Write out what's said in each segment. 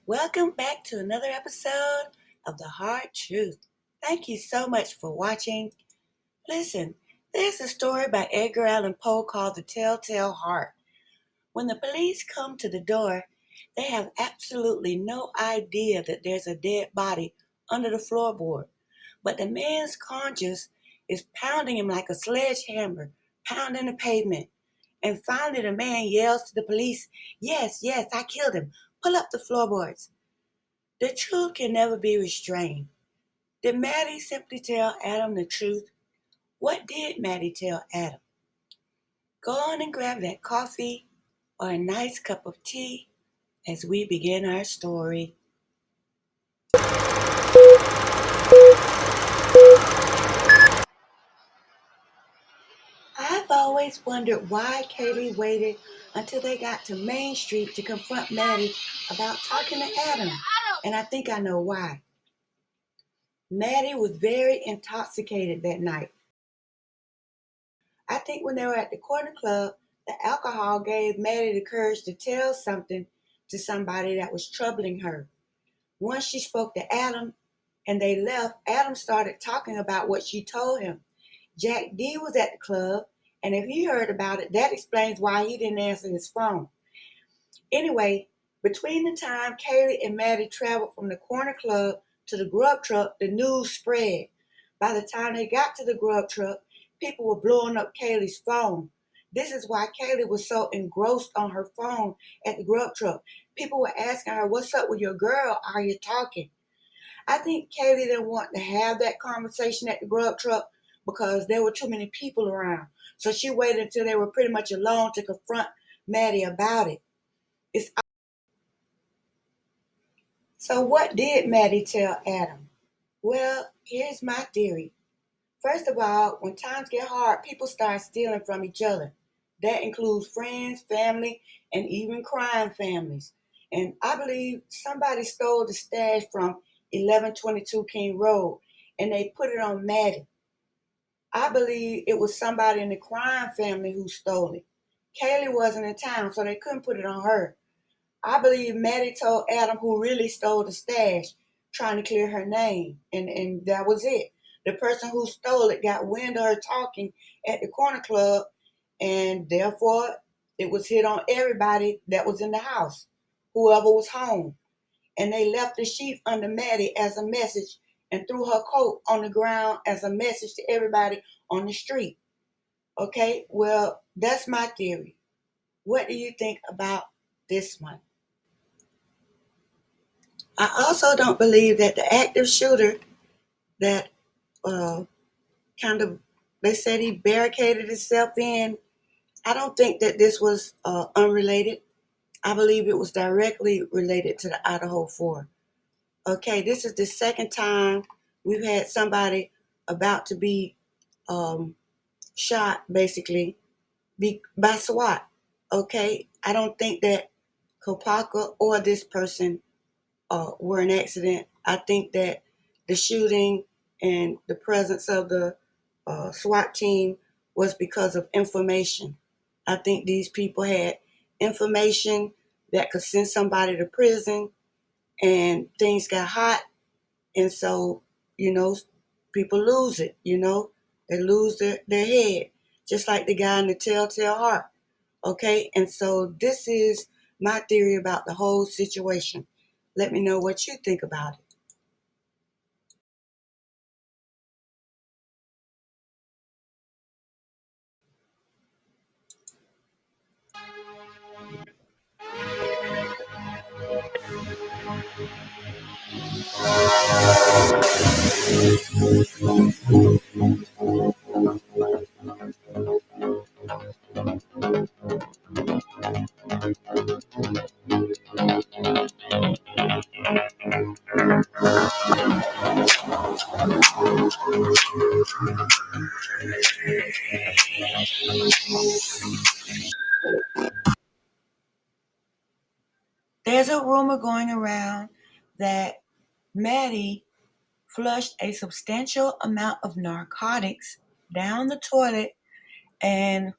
Welcome back to another episode of The Hard Truth. Thank you so much for watching. Listen, there's a story by Edgar Allan Poe called The Telltale Heart. When the police come to the door, they have absolutely no idea that there's a dead body under the floorboard. But the man's conscience is pounding him like a sledgehammer, pounding the pavement. And finally, the man yells to the police, Yes, yes, I killed him. Pull up the floorboards. The truth can never be restrained. Did Maddie simply tell Adam the truth? What did Maddie tell Adam? Go on and grab that coffee or a nice cup of tea as we begin our story. I've always wondered why Kaylee waited until they got to Main Street to confront Maddie about talking to Adam, and I think I know why. Maddie was very intoxicated that night. I think when they were at the corner club, the alcohol gave Maddie the courage to tell something to somebody that was troubling her. Once she spoke to Adam and they left, Adam started talking about what she told him. Jack D was at the club, and if he heard about it, that explains why he didn't answer his phone. Anyway, between the time Kaylee and Maddie traveled from the corner club to the grub truck, the news spread. By the time they got to the grub truck, people were blowing up Kaylee's phone. This is why Kaylee was so engrossed on her phone at the grub truck. People were asking her, What's up with your girl? Are you talking? I think Kaylee didn't want to have that conversation at the grub truck because there were too many people around. So she waited until they were pretty much alone to confront Maddie about it. So what did Maddie tell Adam? Well, here's my theory. First of all, when times get hard, people start stealing from each other. That includes friends, family, and even crime families. And I believe somebody stole the stash from 1122 King Road and they put it on Maddie. I believe it was somebody in the crime family who stole it. Kaylee wasn't in town, so they couldn't put it on her. I believe Maddie told Adam who really stole the stash, trying to clear her name. And that was it. The person who stole it got wind of her talking at the corner club, and therefore it was hit on everybody that was in the house, whoever was home. And they left the sheaf under Maddie as a message and threw her coat on the ground as a message to everybody on the street. Okay, well, that's my theory. What do you think about this one? I also don't believe that the active shooter that uh, kind of, they said he barricaded himself in, I don't think that this was unrelated. I believe it was directly related to the Idaho 4. Okay, this is the second time we've had somebody about to be shot, basically, by SWAT. Okay, I don't think that Kopaka or this person were an accident. I think that the shooting and the presence of the SWAT team was because of information. I think these people had information that could send somebody to prison, and things got hot, and so, you know, people lose it, they lose their head, just like the guy in the Telltale Heart. Okay, and so this is my theory about the whole situation. Let me know what you think about it. There's a rumor going around that Maddie flushed a substantial amount of narcotics down the toilet, and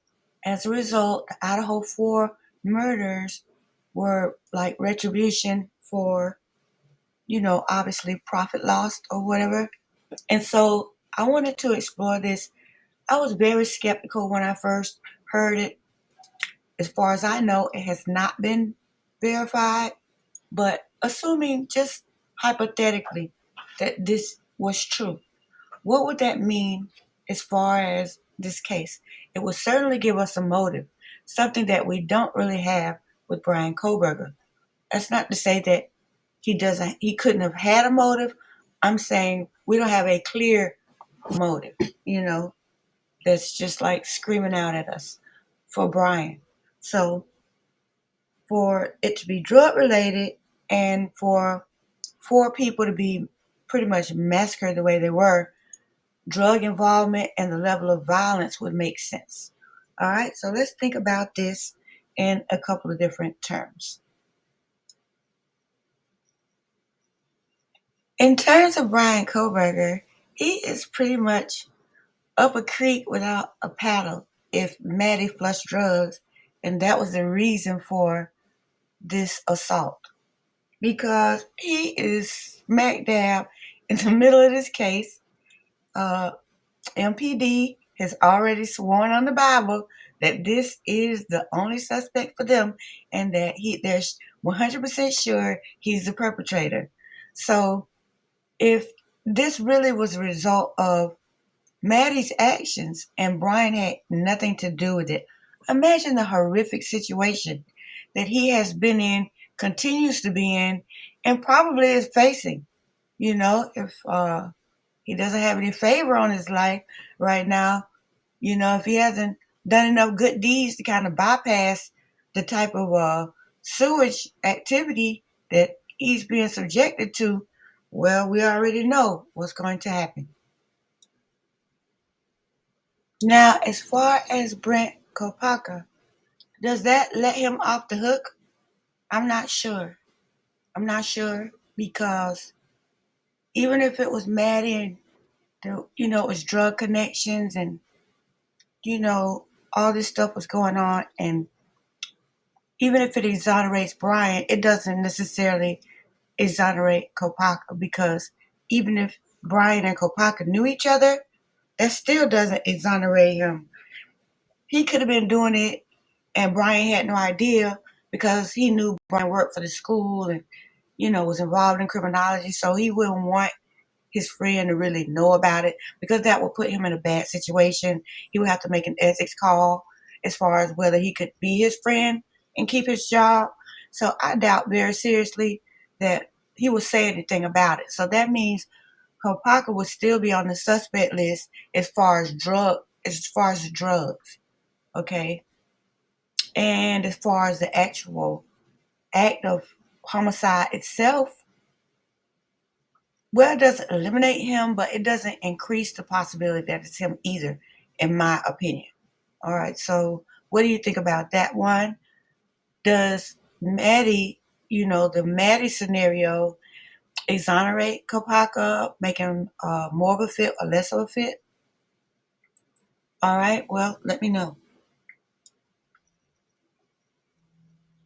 as a result, the Idaho 4 murders were like retribution for, obviously profit lost or whatever. And so I wanted to explore this. I was very skeptical when I first heard it. As far as I know, it has not been verified, but assuming just hypothetically that this was true, what would that mean as far as this case? It would certainly give us a motive, something that we don't really have with Brian Koberger. That's not to say that he couldn't have had a motive. I'm saying we don't have a clear motive, you know, that's just like screaming out at us for Brian. So for it to be drug related and for four people to be pretty much massacred the way they were, drug involvement and the level of violence would make sense. All right, so let's think about this in a couple of different terms. In terms of Brian Koberger, he is pretty much up a creek without a paddle if Maddie flushed drugs, and that was the reason for this assault. Because he is smack dab in the middle of this case. MPD has already sworn on the Bible that this is the only suspect for them and that they're 100% sure he's the perpetrator. So if this really was a result of Maddie's actions and Brian had nothing to do with it, imagine the horrific situation that he has been in, continues to be in, and probably is facing. If he doesn't have any favor on his life right now, if he hasn't done enough good deeds to kind of bypass the type of sewage activity that he's being subjected to, well, we already know what's going to happen. Now, as far as Brent Kopaka, does that let him off the hook? I'm not sure. I'm not sure because even if it was Maddie and it was drug connections and all this stuff was going on, and even if it exonerates Brian, it doesn't necessarily exonerate Kopaka because even if Brian and Kopaka knew each other, that still doesn't exonerate him. He could have been doing it and Brian had no idea because he knew Brian worked for the school and, was involved in criminology. So he wouldn't want his friend to really know about it because that would put him in a bad situation. He would have to make an ethics call as far as whether he could be his friend and keep his job. So I doubt very seriously that he would say anything about it. So that means Kopaka would still be on the suspect list as far as the drugs. Okay. And as far as the actual act of homicide itself, well, it doesn't eliminate him, but it doesn't increase the possibility that it's him either, in my opinion. All right, so what do you think about that one? Does Maddie, the Maddie scenario, exonerate Kopaka, make him more of a fit or less of a fit? All right, well, let me know.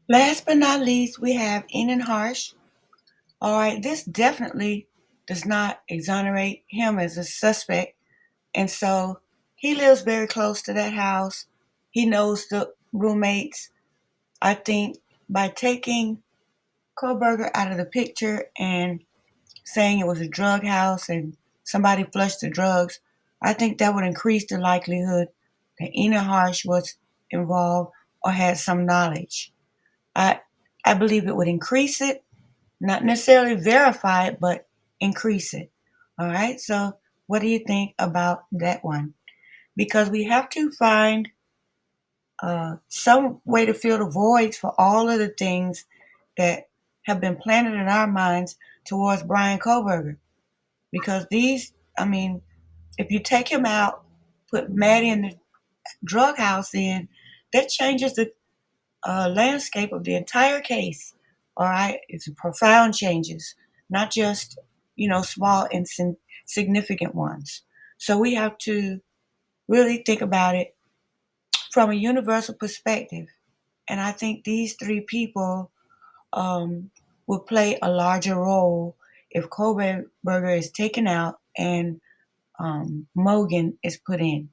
Last but not least, we have Enan Harsh. All right, this definitely does not exonerate him as a suspect. And so he lives very close to that house. He knows the roommates. I think by taking Koberger out of the picture and saying it was a drug house and somebody flushed the drugs, I think that would increase the likelihood that Enan Harsh was involved or had some knowledge. I believe it would increase it, not necessarily verify it, but increase it. All right, so what do you think about that one? Because we have to find some way to fill the voids for all of the things that have been planted in our minds towards Brian Koberger. Because if you take him out, put Maddie in the drug house in, that changes the landscape of the entire case. All right, it's profound changes, not just small and significant ones. So we have to really think about it from a universal perspective. And I think these three people will play a larger role if Kohlberger is taken out and Mogan is put in.